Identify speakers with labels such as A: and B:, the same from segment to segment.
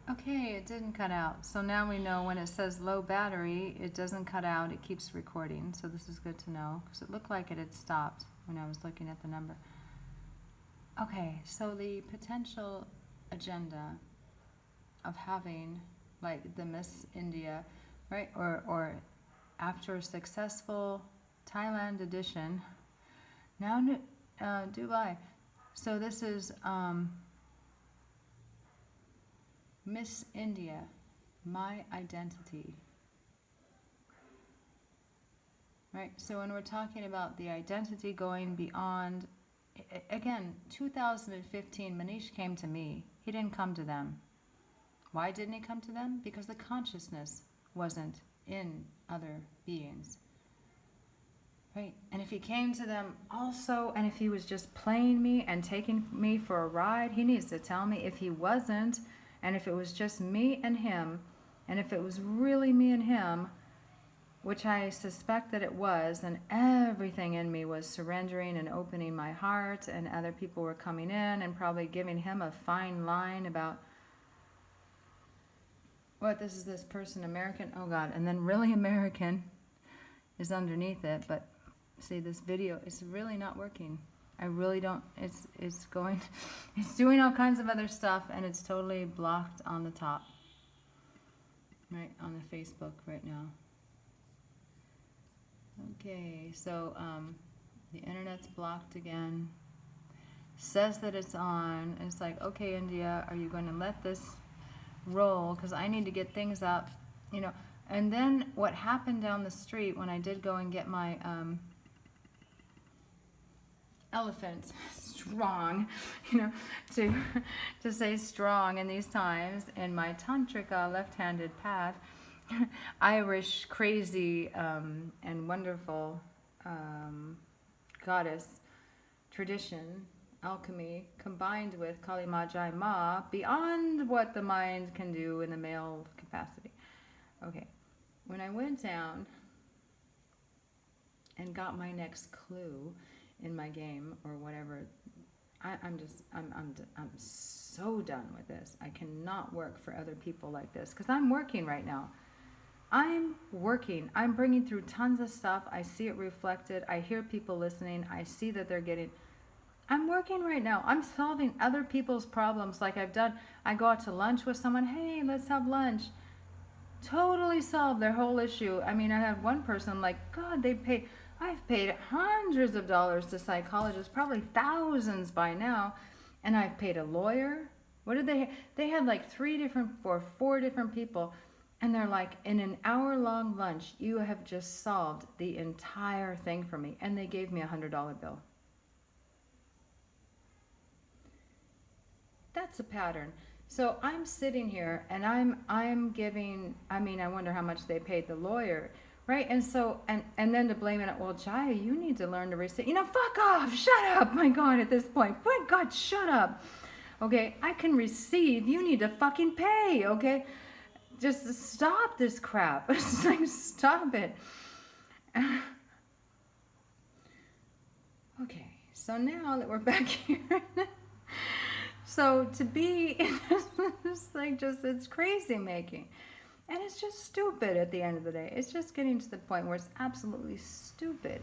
A: Okay, it didn't cut out. So now we know when it says low battery, it doesn't cut out, it keeps recording. So this is good to know because it looked like it had stopped when I was looking at the number. Okay, so the potential agenda of having like the Miss India, right? Or after a successful Thailand edition, now Dubai. So this is Miss India, my identity. Right? So when we're talking about the identity going beyond, again, 2015, Manish came to me. He didn't come to them. Why didn't he come to them? Because the consciousness wasn't in other beings. Right? And if he came to them also, and if he was just playing me and taking me for a ride, he needs to tell me if he wasn't, and if it was just me and him, and if it was really me and him, which I suspect that it was, and everything in me was surrendering and opening my heart, and other people were coming in and probably giving him a fine line about what this is this person American, oh God, and then really American is underneath it, but see this video, it's really not working. I really don't, it's going, it's doing all kinds of other stuff and it's totally blocked on the top, right, on the Facebook right now. Okay, so the internet's blocked again. Says that it's on. It's like, okay, India, are you going to let this roll? Because I need to get things up, you know. And then what happened down the street when I did go and get my elephant strong, you know, to say strong in these times, in my tantrika left-handed path, Irish crazy and wonderful goddess tradition, alchemy, combined with Kali Majai Ma, beyond what the mind can do in the male capacity. Okay, when I went down and got my next clue in my game or whatever, I'm so done with this. I cannot work for other people like this because I'm working right now. I'm working. I'm bringing through tons of stuff. I see it reflected. I hear people listening. I see that they're getting. I'm working right now. I'm solving other people's problems like I've done. I go out to lunch with someone. Hey, let's have lunch. Totally solve their whole issue. I mean, I had one person like, God, I've paid hundreds of dollars to psychologists, probably thousands by now, and I've paid a lawyer. What did they had like four different people, and they're like, in an hour-long lunch, you have just solved the entire thing for me, and they gave me $100 bill. That's a pattern. So I'm sitting here and I'm giving, I mean, I wonder how much they paid the lawyer, right? And so and then to blame it, well, Jaya, you need to learn to receive. You know, fuck off, shut up. My God, at this point, my God, shut up. Okay, I can receive. You need to fucking pay. Okay, just stop this crap. It's like stop it. Okay, so now that we're back here. So to be it's like just it's crazy making. And it's just stupid at the end of the day. It's just getting to the point where it's absolutely stupid.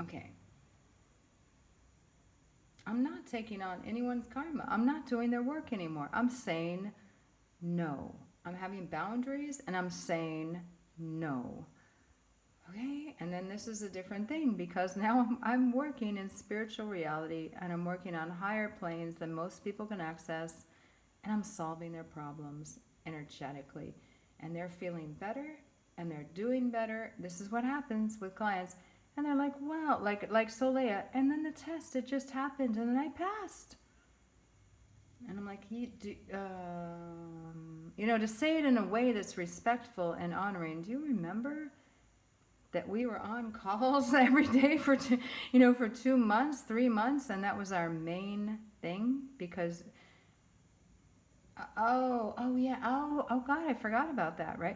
A: Okay. I'm not taking on anyone's karma. I'm not doing their work anymore. I'm saying no. I'm having boundaries and I'm saying no. Okay, and then this is a different thing because now I'm working in spiritual reality and I'm working on higher planes than most people can access, and I'm solving their problems energetically, and they're feeling better and they're doing better. This is what happens with clients, and they're like, wow, like Solea, and then the test, it just happened, and then I passed. And I'm like, you know, to say it in a way that's respectful and honoring. Do you remember that we were on calls every day for for 2 months, 3 months, and that was our main thing because oh yeah, oh God, I forgot about that, right?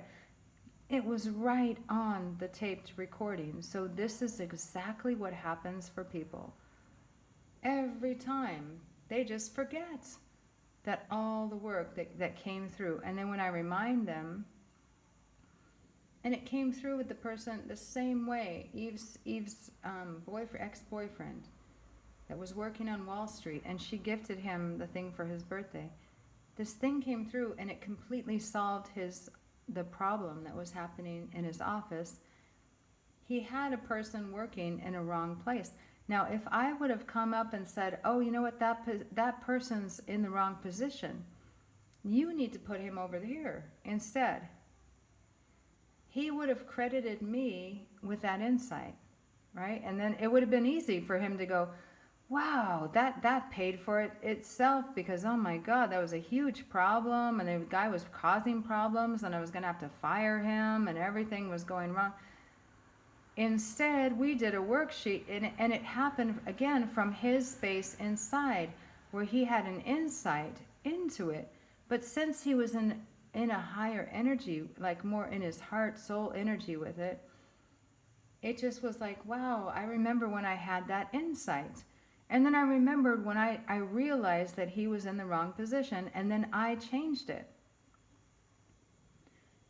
A: It was right on the taped recording. So this is exactly what happens for people every time. They just forget that all the work that came through. And then when I remind them, and it came through with the person the same way, Eve's ex-boyfriend that was working on Wall Street, and she gifted him the thing for his birthday. This thing came through, and it completely solved the problem that was happening in his office. He had a person working in a wrong place. Now, if I would have come up and said, oh, you know what, that person's in the wrong position, you need to put him over here instead, he would have credited me with that insight, right? And then it would have been easy for him to go, wow, that paid for it itself, because, oh my God, that was a huge problem, and the guy was causing problems, and I was going to have to fire him, and everything was going wrong. Instead, we did a worksheet, and it happened, again, from his space inside, where he had an insight into it. But since he was in a higher energy, like more in his heart, soul energy with it, it just was like, wow, I remember when I had that insight. And then I remembered when I realized that he was in the wrong position, and then I changed it.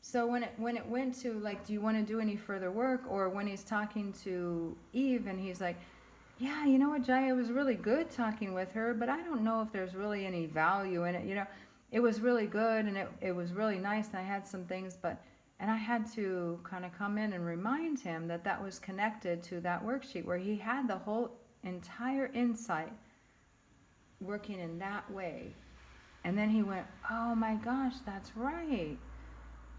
A: So when it went to, like, do you want to do any further work? Or when he's talking to Eve and he's like, yeah, you know what, Jaya, it was really good talking with her, but I don't know if there's really any value in it. You know, it was really good, and it was really nice, and I had some things, and I had to kind of come in and remind him that was connected to that worksheet where he had the whole entire insight working in that way. And then he went, oh my gosh, that's right.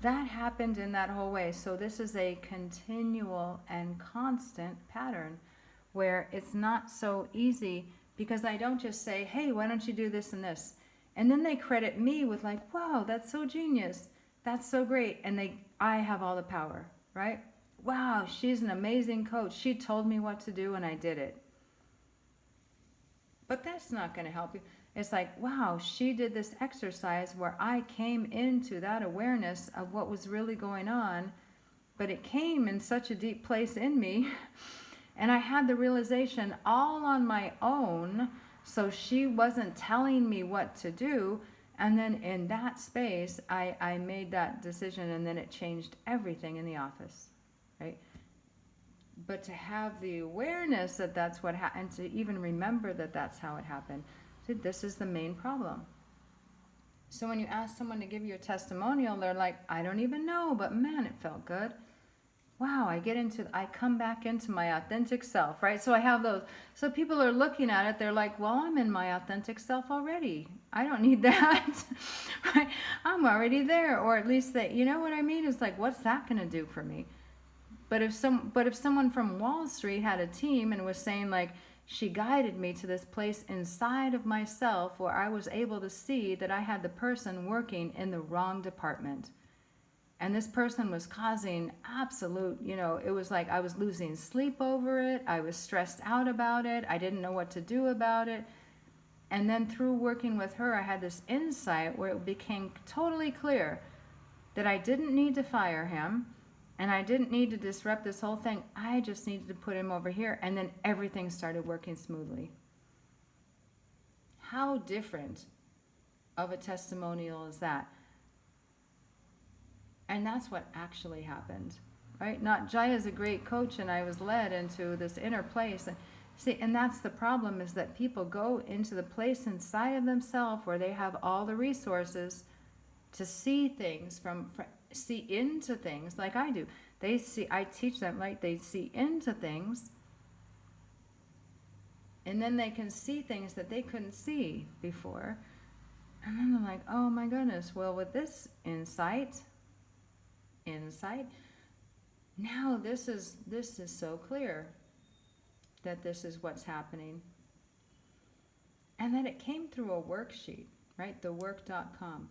A: That happened in that whole way. So this is a continual and constant pattern where it's not so easy, because I don't just say, hey, why don't you do this and this? And then they credit me with like, wow, that's so genius. That's so great. And I have all the power, right? Wow, she's an amazing coach. She told me what to do and I did it. But that's not going to help you. It's like, wow, she did this exercise where I came into that awareness of what was really going on, but it came in such a deep place in me, and I had the realization all on my own, so she wasn't telling me what to do, and then in that space, I made that decision, and then it changed everything in the office, right? But to have the awareness that that's what happened, and to even remember that that's how it happened, this is the main problem. So when you ask someone to give you a testimonial, they're like, I don't even know, but man, it felt good. Wow, I come back into my authentic self, right? So I have those. So people are looking at it, they're like, well, I'm in my authentic self already. I don't need that. Right? I'm already there. Or at least that, you know what I mean? It's like, what's that going to do for me? But if someone from Wall Street had a team and was saying like, she guided me to this place inside of myself where I was able to see that I had the person working in the wrong department. And this person was causing absolute, it was like I was losing sleep over it. I was stressed out about it. I didn't know what to do about it. And then through working with her, I had this insight where it became totally clear that I didn't need to fire him. And I didn't need to disrupt this whole thing. I just needed to put him over here. And then everything started working smoothly. How different of a testimonial is that? And that's what actually happened, right? Not Jaya's a great coach and I was led into this inner place. And see, and that's the problem, is that people go into the place inside of themselves where they have all the resources to see things see into things like I do. I teach them, right? They see into things, and then they can see things that they couldn't see before. And then they're like, oh my goodness, well, with this insight, now this is so clear that this is what's happening. And then it came through a worksheet, right? Thework.com.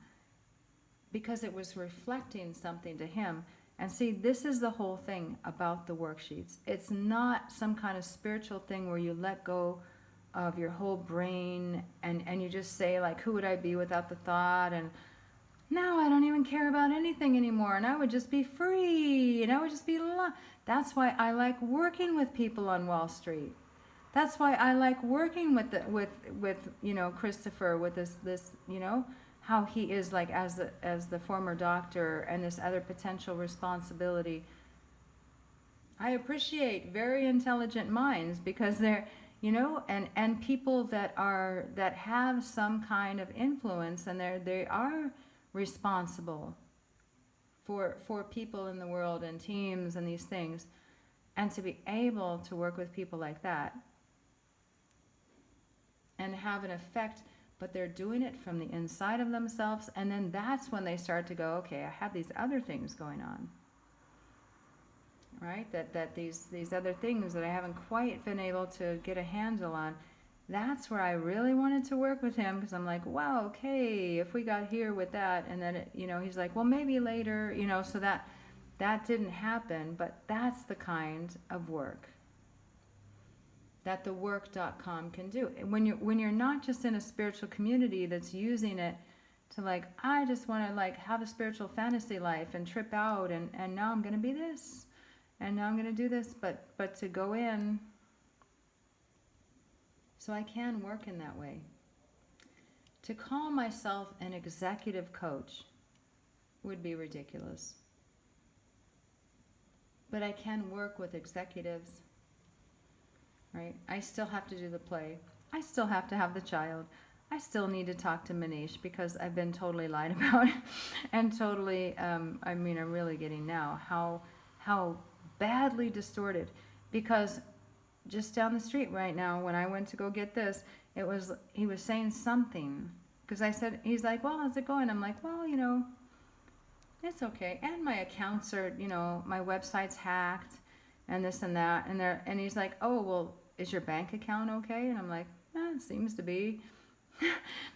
A: Because it was reflecting something to him. And see, this is the whole thing about the worksheets. It's not some kind of spiritual thing where you let go of your whole brain and you just say, like, who would I be without the thought? And now I don't even care about anything anymore, and I would just be free, and I would just be That's why I like working with people on Wall Street. That's why I like working with Christopher, with this how he is like as the former doctor and this other potential responsibility. I appreciate very intelligent minds because they're, and people that have some kind of influence, and they are responsible for people in the world and teams and these things, and to be able to work with people like that and have an effect, but they're doing it from the inside of themselves, and then that's when they start to go, okay, I have these other things going on. Right? That these other things that I haven't quite been able to get a handle on. That's where I really wanted to work with him, because I'm like, wow, okay, if we got here with that, and then he's like, well, maybe later, so that didn't happen, but that's the kind of work that thework.com can do. When you're not just in a spiritual community that's using it to like, I just want to like have a spiritual fantasy life and trip out, and now I'm going to be this. And now I'm going to do this, but to go in, so I can work in that way. To call myself an executive coach would be ridiculous. But I can work with executives, right? I still have to do the play. I still have to have the child. I still need to talk to Manish because I've been totally lied about and totally, I'm really getting now how badly distorted, because just down the street right now when I went to go get this, he was saying something, because I said, he's like, well, how's it going? I'm like, well, it's okay, and my accounts are, my website's hacked and this and that, and he's like, oh, well, is your bank account okay? And I'm like, it seems to be.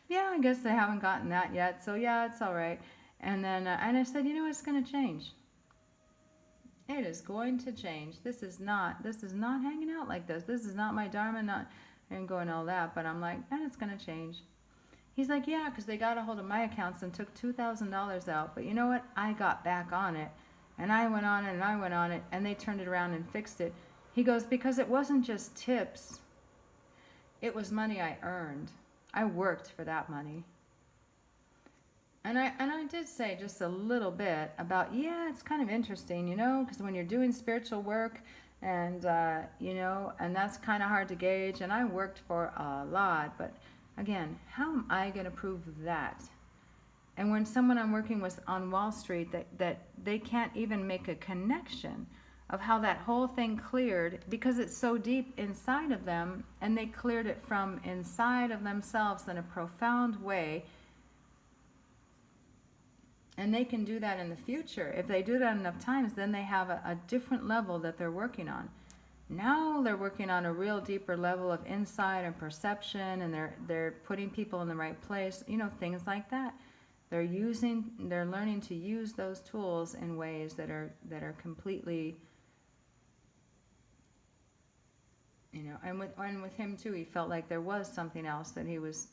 A: Yeah, I guess they haven't gotten that yet, so yeah, it's all right. And then and I said, it's going to change. It is going to change. This is not hanging out like this. This is not my dharma, and going all that. But I'm like, and it's going to change. He's like, yeah, because they got a hold of my accounts and took $2,000 out. But you know what? I got back on it. And I went on it and I went on it. And they turned it around and fixed it. He goes, because it wasn't just tips. It was money I earned. I worked for that money. And I did say just a little bit about, it's kind of interesting, because when you're doing spiritual work and, and that's kind of hard to gauge. And I worked for a lot, but again, how am I going to prove that? And when someone I'm working with on Wall Street, that they can't even make a connection of how that whole thing cleared, because it's so deep inside of them, and they cleared it from inside of themselves in a profound way. And they can do that in the future. If they do that enough times, then they have a different level that they're working on. Now they're working on a real deeper level of insight and perception, and they're putting people in the right place, things like that. They're learning to use those tools in ways that are completely, and with him too, he felt like there was something else that he was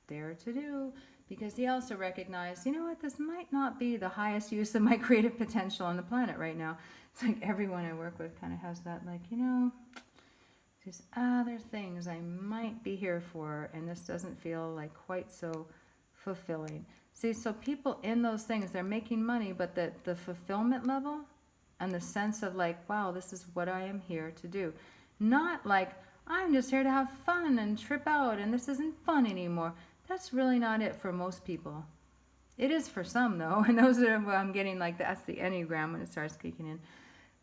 A: there to do. Because he also recognized, this might not be the highest use of my creative potential on the planet right now. It's like everyone I work with kind of has that, like, there's other things I might be here for, and this doesn't feel like quite so fulfilling. See, so people in those things, they're making money, but the fulfillment level and the sense of like, wow, this is what I am here to do. Not like, I'm just here to have fun and trip out, and this isn't fun anymore. That's really not it for most people. It is for some, though, and those are I'm getting like that's the Enneagram when it starts kicking in.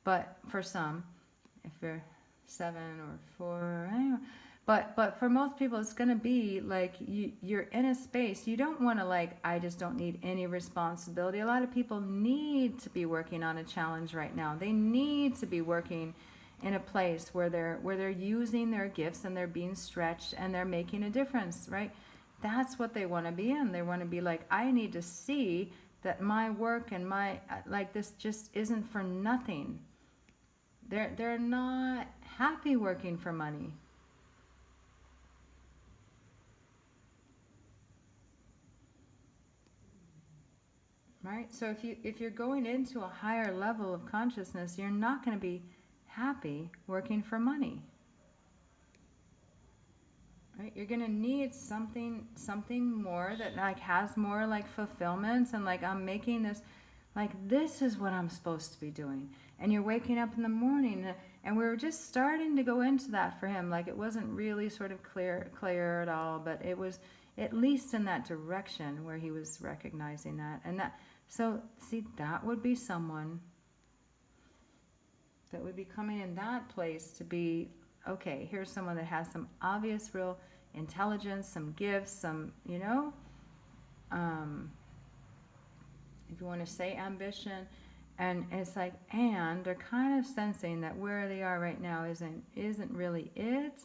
A: But for some, if you're 7 or 4, anyway, but for most people, it's going to be like you're in a space. You don't want to like, I just don't need any responsibility. A lot of people need to be working on a challenge right now. They need to be working in a place where they're using their gifts and they're being stretched and they're making a difference, right? That's what they want to be in. They want to be like, I need to see that my work and my, like this just isn't for nothing. They're not happy working for money. Right? So if you're going into a higher level of consciousness, you're not going to be happy working for money. right? You're gonna need something more that like has more like fulfillment, and like I'm making this, like this is what I'm supposed to be doing. And you're waking up in the morning, and we were just starting to go into that for him. Like it wasn't really sort of clear at all, but it was at least in that direction where he was recognizing that. And that, so see, that would be someone that would be coming in that place to be, okay, here's someone that has some obvious real intelligence, some gifts, some, you know, if you want to say ambition. And it's like, and they're kind of sensing that where they are right now isn't really it,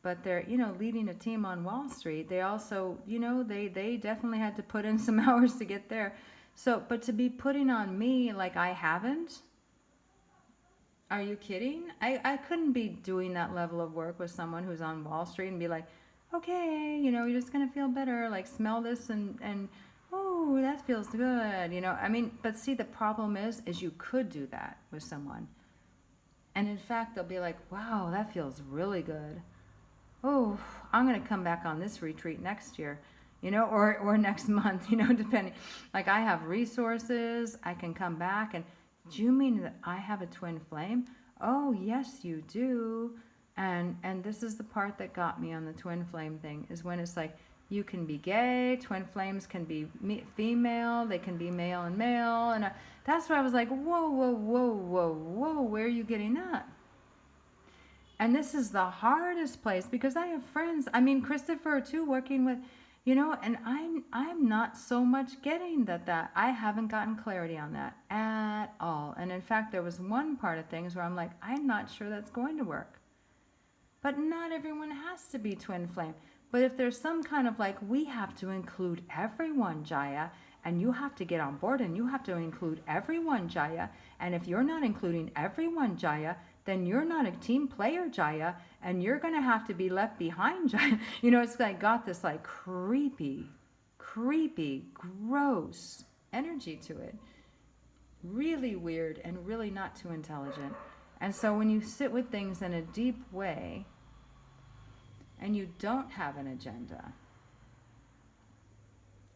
A: but they're, you know, leading a team on Wall Street. They also, you know, they definitely had to put in some hours to get there. So, but to be putting on me like I haven't, are you kidding? I couldn't be doing that level of work with someone who's on Wall Street and be like, okay, you know, you're just going to feel better, like smell this and oh, that feels good, you know. I mean, but see, the problem is you could do that with someone. And in fact, they'll be like, wow, that feels really good. Oh, I'm going to come back on this retreat next year, you know, or next month, you know, depending. Like I have resources, I can come back. And do you mean that I have a twin flame? Oh, yes, you do. And this is the part that got me on the twin flame thing, is when it's like, you can be gay, twin flames can be female, they can be male and male. And that's why I was like, whoa, whoa, whoa, whoa, whoa, where are you getting that? And this is the hardest place, because I have friends, I mean, Christopher too, working with, you know, and I'm not so much getting that I haven't gotten clarity on that at all. And in fact, there was one part of things where I'm like, I'm not sure that's going to work. But not everyone has to be twin flame. But if there's some kind of like, we have to include everyone, Jaya, and you have to get on board and you have to include everyone, Jaya. And if you're not including everyone, Jaya, then you're not a team player, Jaya, and you're going to have to be left behind, Jaya. You know, it's like got this like creepy, gross energy to it. Really weird and really not too intelligent. And so when you sit with things in a deep way, and you don't have an agenda,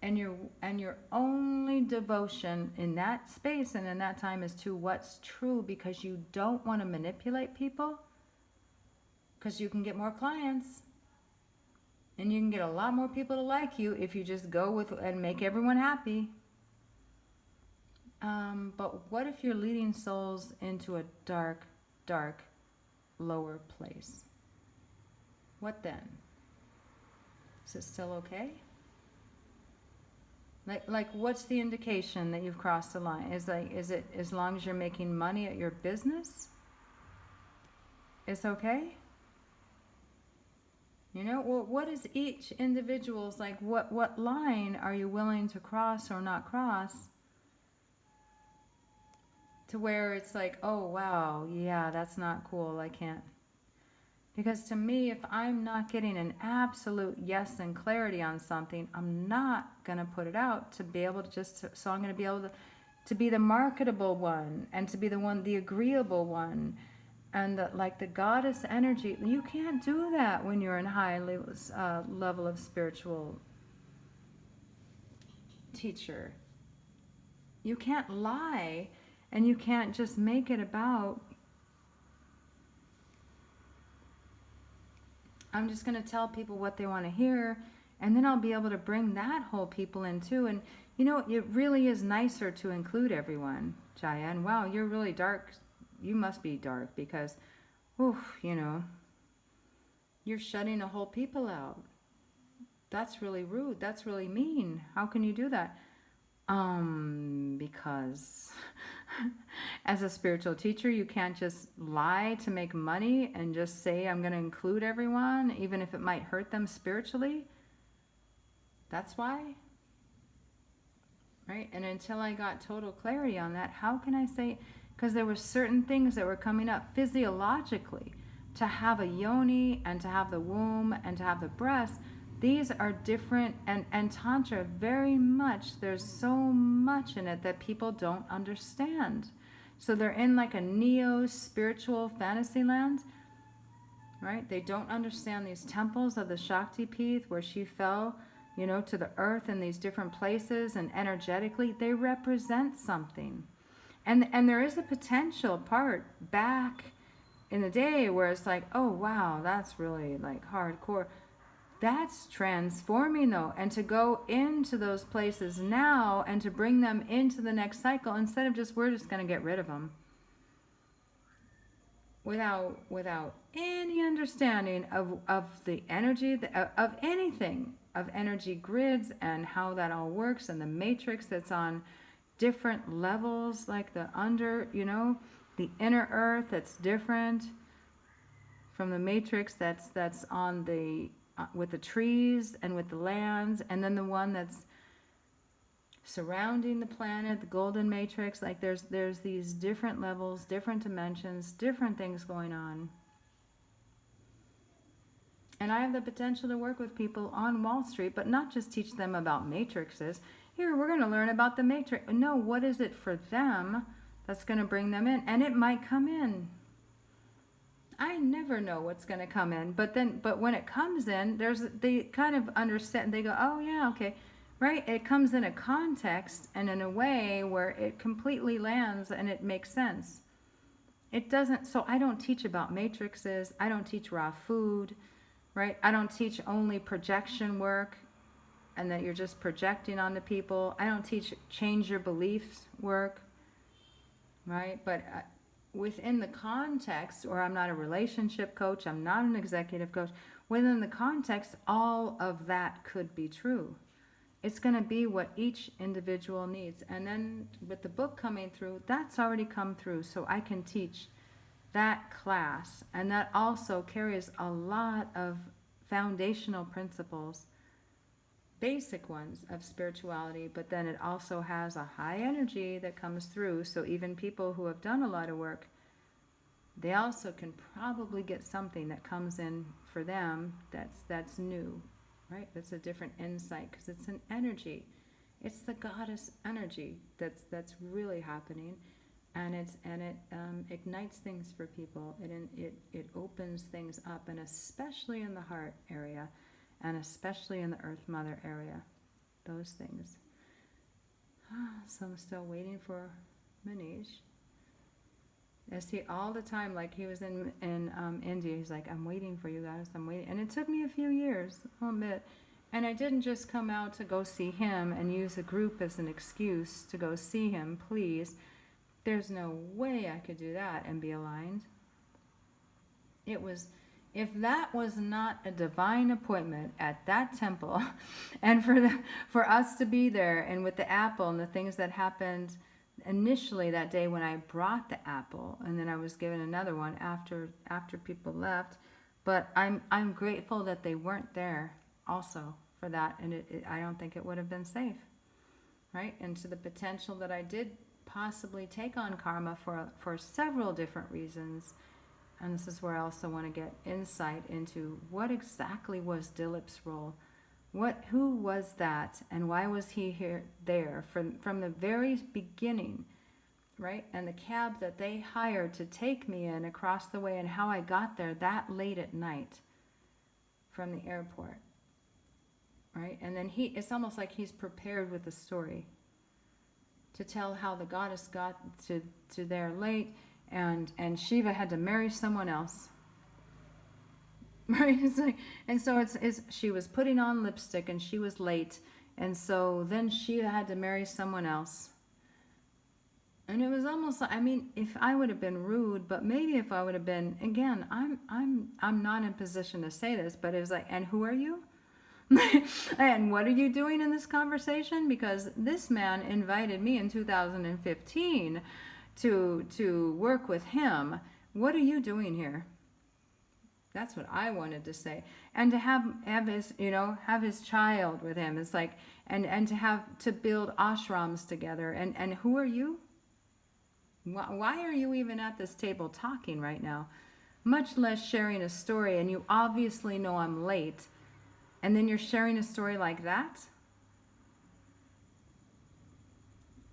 A: and your only devotion in that space and in that time is to what's true, because you don't want to manipulate people, because you can get more clients and you can get a lot more people to like you if you just go with and make everyone happy. But what if you're leading souls into a dark, lower place? What then? Is it still okay? Like what's the indication that you've crossed the line? Is it as long as you're making money at your business, it's okay? You know, well, what is each individual's, like, what line are you willing to cross or not cross, to where it's like, oh wow, yeah, that's not cool, I can't. Because to me, if I'm not getting an absolute yes and clarity on something, I'm not going to put it out to be able to just, so I'm going to be able to be the marketable one, and to be the agreeable one, and like the goddess energy. You can't do that when you're in high level of spiritual teacher. You can't lie, and you can't just make it about, I'm just going to tell people what they want to hear, and then I'll be able to bring that whole people in too. And you know, it really is nicer to include everyone, Jaya. And wow, you're really dark. You must be dark, because, you know, you're shutting a whole people out. That's really rude. That's really mean. How can you do that? Because as a spiritual teacher, you can't just lie to make money and just say, I'm going to include everyone, even if it might hurt them spiritually. That's why. Right? And until I got total clarity on that, how can I say, because there were certain things that were coming up physiologically, to have a yoni and to have the womb and to have the breast. These are different, and Tantra very much, there's so much in it that people don't understand. So they're in like a neo-spiritual fantasy land, right? They don't understand these temples of the Shakti Pith where she fell, to the earth in these different places, and energetically they represent something. And there is a potential part back in the day where it's like, oh wow, that's really like hardcore. That's transforming though, and to go into those places now and to bring them into the next cycle instead of just we're just going to get rid of them without any understanding of the energy of anything, of energy grids and how that all works, and the matrix that's on different levels, like the the inner earth that's different from the matrix that's on the with the trees and with the lands, and then the one that's surrounding the planet, the golden matrix. Like there's these different levels, different dimensions, different things going on. And I have the potential to work with people on Wall Street, but not just teach them about matrices. Here, we're going to learn about the matrix. No, what is it for them that's going to bring them in? And it might come in. I never know what's going to come in, but when it comes in, they kind of understand. They go, oh yeah, okay, right? It comes in a context and in a way where it completely lands and it makes sense. It doesn't. So I don't teach about matrices. I don't teach raw food, right? I don't teach only projection work, and that you're just projecting onto people. I don't teach change your beliefs work, right? But within the context, or I'm not a relationship coach, I'm not an executive coach, within the context, all of that could be true. It's going to be what each individual needs. And then with the book coming through, that's already come through, so I can teach that class. And that also carries a lot of foundational principles, basic ones of spirituality, but then it also has a high energy that comes through. So even people who have done a lot of work, they also can probably get something that comes in for them that's new, right? That's a different insight, because it's an energy. It's the goddess energy that's really happening, and it ignites things for people. It opens things up, and especially in the heart area, and especially in the Earth Mother area, those things. So I'm still waiting for Manish. I see all the time, like he was in India, he's like, I'm waiting for you guys, I'm waiting. And it took me a few years, a bit. And I didn't just come out to go see him and use a group as an excuse to go see him, please. There's no way I could do that and be aligned. If that was not a divine appointment at that temple, and for us to be there, and with the apple and the things that happened initially that day when I brought the apple, and then I was given another one after people left, but I'm grateful that they weren't there also for that, and I don't think it would have been safe, right? And to the potential that I did possibly take on karma for several different reasons. And this is where I also want to get insight into what exactly was Dilip's role. Who was that, and why was he there from the very beginning, right? And the cab that they hired to take me in across the way, and how I got there that late at night from the airport, right? And then it's almost like he's prepared with a story to tell how the goddess got to there late, and Shiva had to marry someone else. Right? It's like, and so she was putting on lipstick and she was late, and so then Shiva had to marry someone else. And it was almost like, I mean, if I would have been rude, but maybe if I would have been, again, I'm not in position to say this, but it was like, and who are you? And what are you doing in this conversation? Because this man invited me in 2015 to work with him. What are you doing here? That's what I wanted to say. And to have his, have his child with him. It's like, and to build ashrams together. And who are you? Why are you even at this table talking right now? Much less sharing a story, and you obviously know I'm late. And then you're sharing a story like that?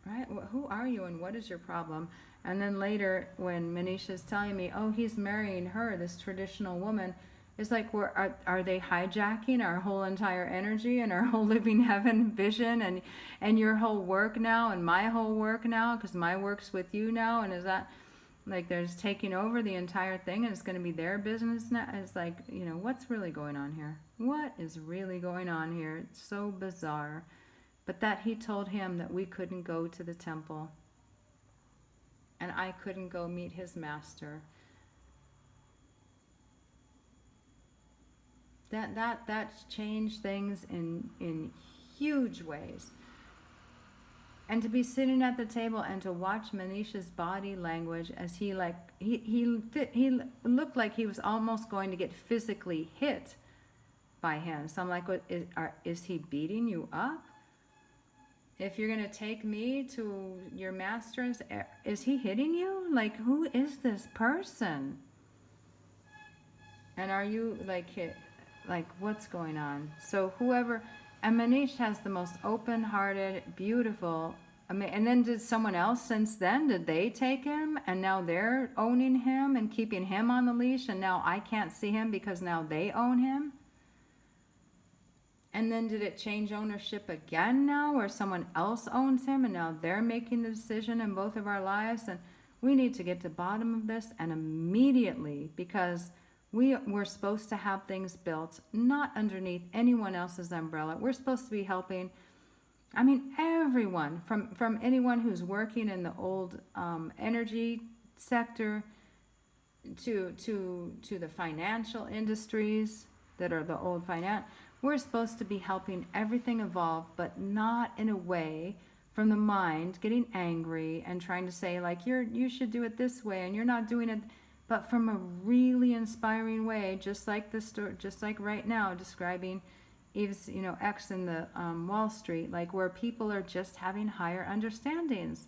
A: Right? Who are you, and what is your problem? And then later, when Manisha's telling me, oh, he's marrying her, this traditional woman, it's like, are they hijacking our whole entire energy and our whole living heaven vision and your whole work now and my whole work now, because my work's with you now? And is that like there's taking over the entire thing and it's going to be their business now? It's like, what's really going on here? What is really going on here? It's so bizarre. But that he told him that we couldn't go to the temple and I couldn't go meet his master. That changed things in huge ways. And to be sitting at the table and to watch Manisha's body language as he looked like he was almost going to get physically hit by him. So I'm like, is he beating you up? If you're going to take me to your master, is he hitting you? Like, who is this person? And are you like what's going on? So whoever, and Manish has the most open-hearted, beautiful, and then did someone else since then, did they take him and now they're owning him and keeping him on the leash and now I can't see him because now they own him? And then did it change ownership again now where someone else owns him and now they're making the decision in both of our lives? And we need to get to the bottom of this and immediately, because we're supposed to have things built, not underneath anyone else's umbrella. We're supposed to be helping, everyone, from anyone who's working in the old energy sector to the financial industries that are the old finance. We're supposed to be helping everything evolve, but not in a way from the mind, getting angry and trying to say like, you should do it this way and you're not doing it, but from a really inspiring way, just like right now describing Eve's, X in the Wall Street, like where people are just having higher understandings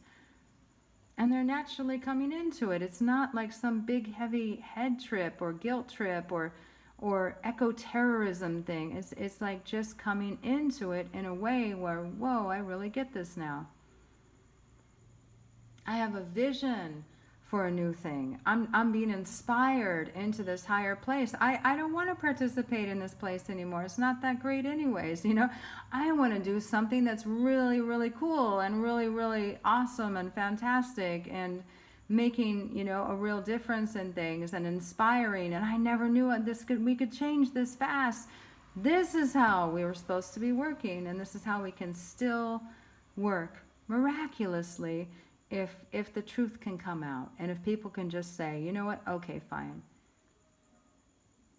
A: and they're naturally coming into it. It's not like some big heavy head trip or guilt trip or eco-terrorism thing. It's like just coming into it in a way where, whoa, I really get this now. I have a vision for a new thing. I'm being inspired into this higher place. I don't want to participate in this place anymore. It's not that great anyways, I want to do something that's really, really cool and really, really awesome and fantastic and making, a real difference in things and inspiring. And I never knew we could change this fast. This is how we were supposed to be working, and this is how we can still work miraculously if the truth can come out and if people can just say, you know what, okay, fine.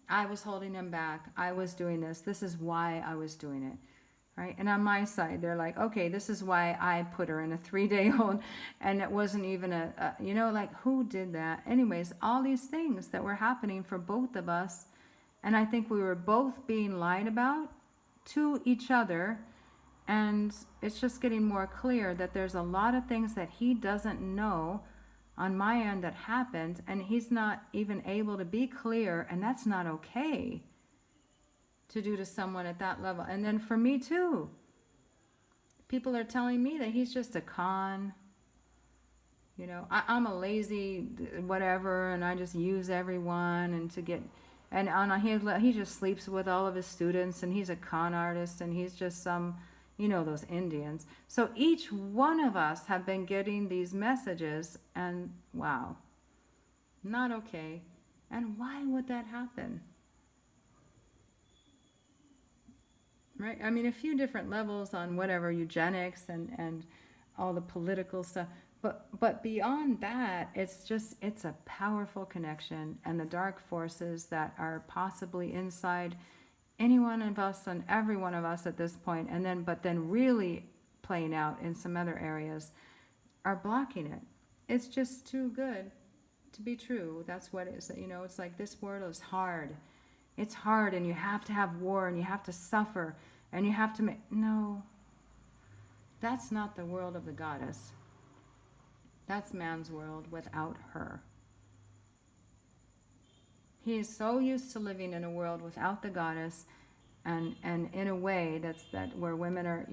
A: I was holding them back. I was doing this. This is why I was doing it. Right? And on my side, they're like, okay, this is why I put her in a 3-day-old and it wasn't even like who did that? Anyways, all these things that were happening for both of us. And I think we were both being lied about to each other. And it's just getting more clear that there's a lot of things that he doesn't know on my end that happened. And he's not even able to be clear. And that's not okay to do to someone at that level. And then for me too, people are telling me that he's just a con. I'm a lazy whatever, and I just use everyone and to get, and he just sleeps with all of his students, and he's a con artist, and he's just some, those Indians. So each one of us have been getting these messages, and wow, not okay. And why would that happen? Right? A few different levels on whatever eugenics and all the political stuff. But beyond that, it's a powerful connection, and the dark forces that are possibly inside any one of us and every one of us at this point, but then really playing out in some other areas, are blocking it. It's just too good to be true. That's what it is. It's like this world is hard. It's hard, and you have to have war, and you have to suffer, and you have to no. That's not the world of the goddess. That's man's world without her. He is so used to living in a world without the goddess, and in a way that where women are,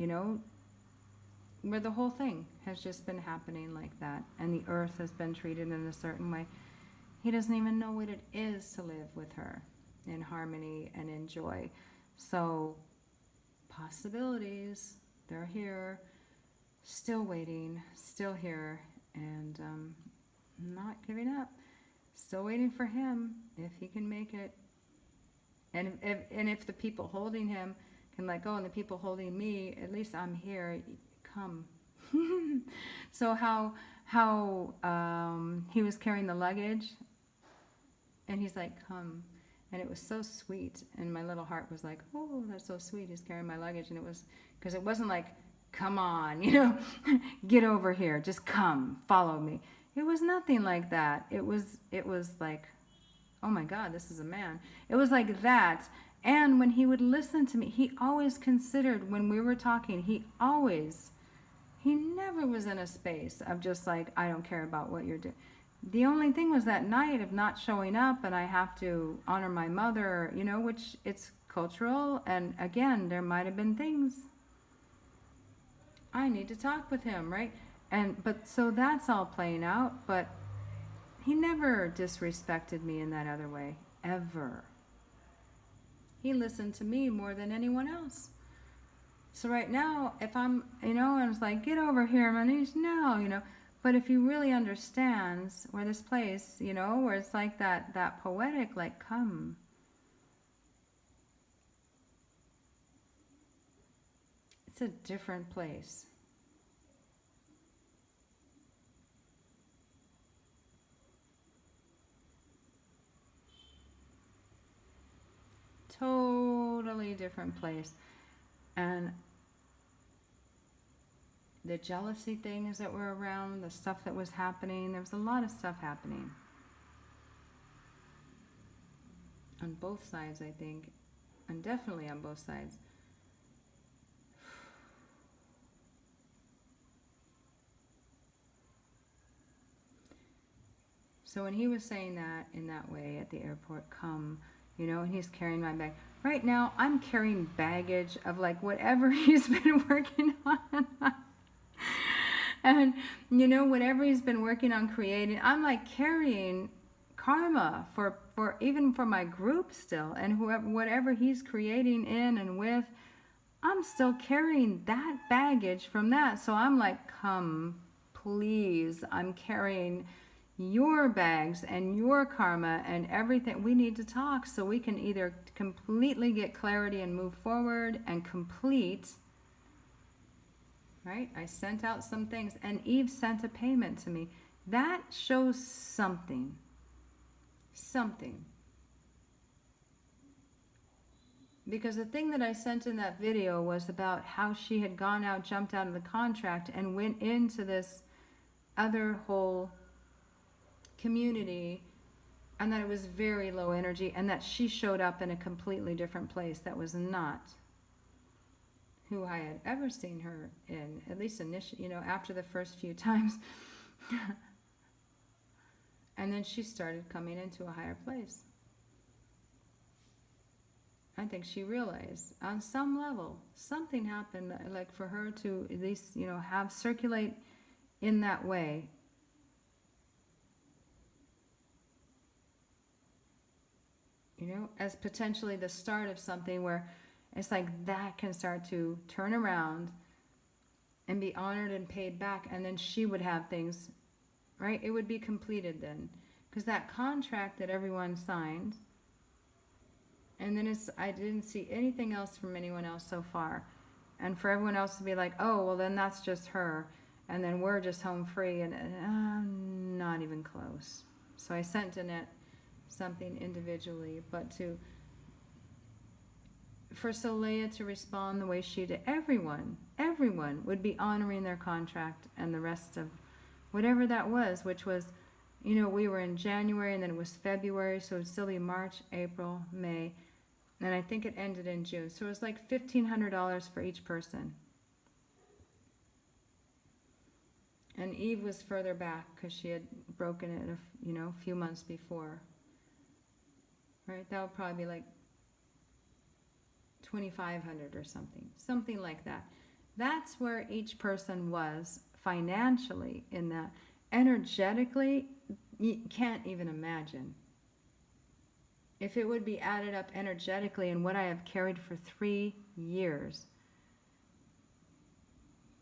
A: where the whole thing has just been happening like that, and the earth has been treated in a certain way. He doesn't even know what it is to live with her in harmony and in joy. So possibilities, they're here, still waiting, still here, and not giving up. Still waiting for him, if he can make it. And if the people holding him can let go, and the people holding me, at least I'm here, come. So how he was carrying the luggage, and he's like, come. And it was so sweet, and my little heart was like, oh, that's so sweet, he's carrying my luggage. And it was, because it wasn't like, come on, get over here, just come, follow me. It was nothing like that. It was like, oh my God, this is a man. It was like that. And when he would listen to me, he always considered, when we were talking, he never was in a space of just like, I don't care about what you're doing. The only thing was that night of not showing up, and I have to honor my mother, which it's cultural. And again, there might have been things I need to talk with him, right? But so that's all playing out, but he never disrespected me in that other way, ever. He listened to me more than anyone else. So right now, if I'm, I was like, get over here, Manish, no, but if he really understands where this place, where it's like that poetic, like, come. It's a different place. Totally different place. And the jealousy things that were around, the stuff that was happening, there was a lot of stuff happening. On both sides, I think. And definitely on both sides. So when he was saying that in that way at the airport, come, and he's carrying my bag. Right now, I'm carrying baggage of like whatever he's been working on. And, whatever he's been working on creating, I'm like carrying karma for even for my group still. And whatever he's creating in and with, I'm still carrying that baggage from that. So I'm like, come, please, I'm carrying your bags and your karma and everything. We need to talk so we can either completely get clarity and move forward and complete, right? I sent out some things, and Eve sent a payment to me. That shows something. Because the thing that I sent in that video was about how she had gone out, jumped out of the contract, and went into this other whole community, and that it was very low energy, and that she showed up in a completely different place that was not who I had ever seen her in, at least initially, after the first few times. And then she started coming into a higher place. I think she realized on some level something happened, like for her to at least, have circulate in that way. As potentially the start of something where it's like that can start to turn around and be honored and paid back, and then she would have things, right? It would be completed then. Because that contract that everyone signed, and then I didn't see anything else from anyone else so far. And for everyone else to be like, oh, well then that's just her, and then we're just home free, and not even close. So I sent Danette something individually, but for Soleil to respond the way she did, everyone would be honoring their contract and the rest of whatever that was, which was, we were in January, and then it was February, so it would still be March, April, May, and I think it ended in June. So it was like $1,500 for each person. And Eve was further back because she had broken it a few months before. Right, that would probably be like $2,500 or something like that. That's where each person was financially in that. Energetically, you can't even imagine. If it would be added up energetically in what I have carried for 3 years.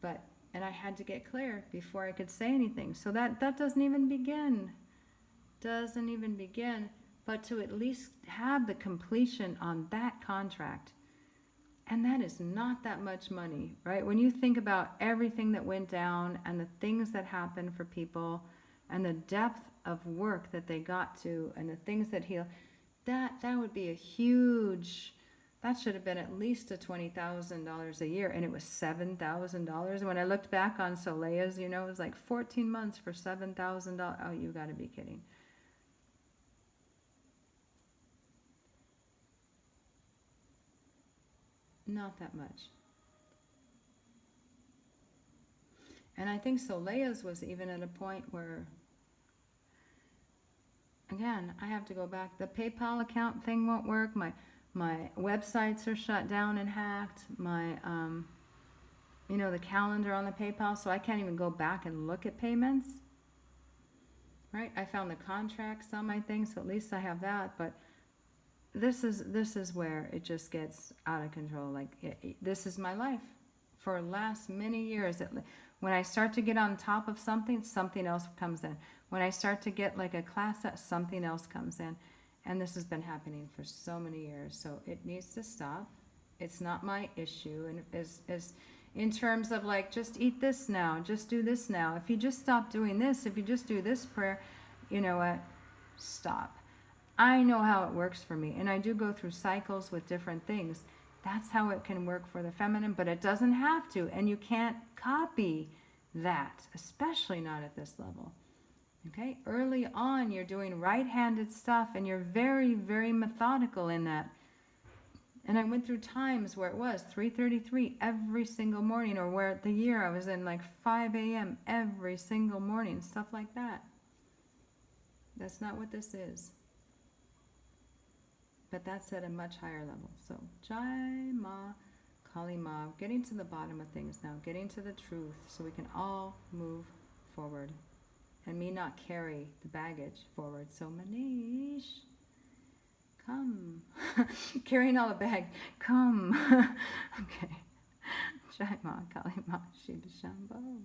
A: But, and I had to get clear before I could say anything. So that doesn't even begin. Doesn't even begin. But to at least have the completion on that contract. And that is not that much money, right? When you think about everything that went down and the things that happened for people and the depth of work that they got to and the things that heal, that would be a huge, that should have been at least a $20,000 a year, and it was $7,000. When I looked back on Soleia's, it was like 14 months for $7,000. Oh, you got to be kidding. Not that much. And I think Soleia's was even at a point where, again, I have to go back. The PayPal account thing won't work. My websites are shut down and hacked. My, the calendar on the PayPal, so I can't even go back and look at payments. Right? I found the contracts on my thing, so at least I have that. But this is where it just gets out of control. Like this is my life for last many years. When I start to get on top of something, something else comes in. When I start to get like a class, something else comes in, and this has been happening for so many years. So it needs to stop. It's not my issue, and as in terms of like just eat this now, just do this now. If you just stop doing this, if you just do this prayer, you know what? Stop. I know how it works for me, and I do go through cycles with different things. That's how it can work for the feminine, but it doesn't have to, and you can't copy that, especially not at this level. Okay? Early on, you're doing right-handed stuff, and you're very, very methodical in that. And I went through times where it was 3:33 every single morning, or where the year I was in like 5 a.m. every single morning, stuff like that. That's not what this is. But that's at a much higher level. So, Jai Ma, Kali Ma, getting to the bottom of things now, getting to the truth so we can all move forward. And me not carry the baggage forward. So, Manish, come. Carrying all the bag, come. Okay. Jai Ma, Kali Ma, Shiva Shambho.